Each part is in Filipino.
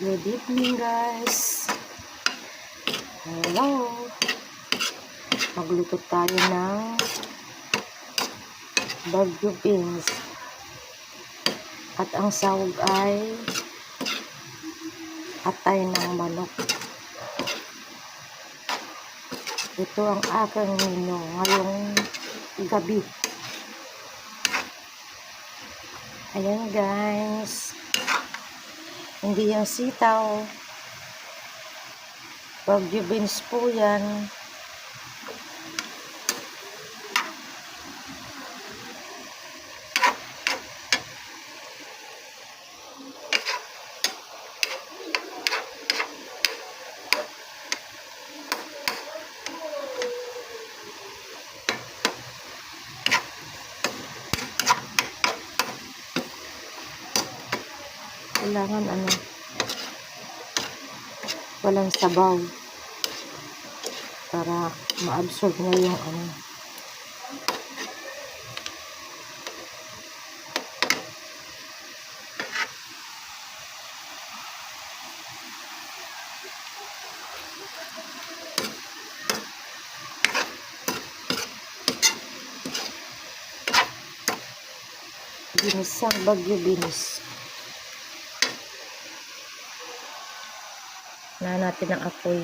Good evening, guys. Hello. Magluto tayo ng Baguio beans. At ang sahog ay atay ng manok. Ito ang aking menu ngayong gabi. Ayan, guys. Hindi yung sitaw. Baguio beans po yan. Kailangan walang sabaw para ma-absorb na yung ginisang Baguio beans. Inaan natin ang apoy.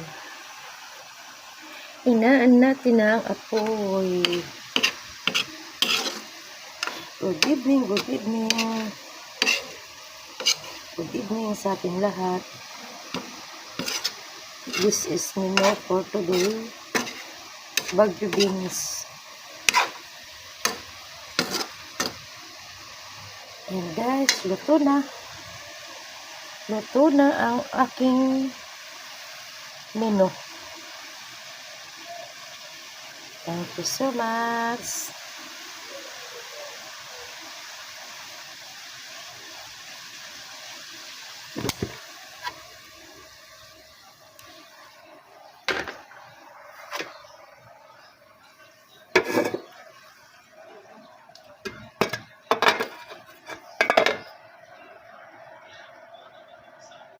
Inaan natin ang apoy. Good evening, good evening. Good evening sa ating lahat. This is menu for today. Baguio beans. And guys, luto na. Luto na ang aking menu. Thank you so much.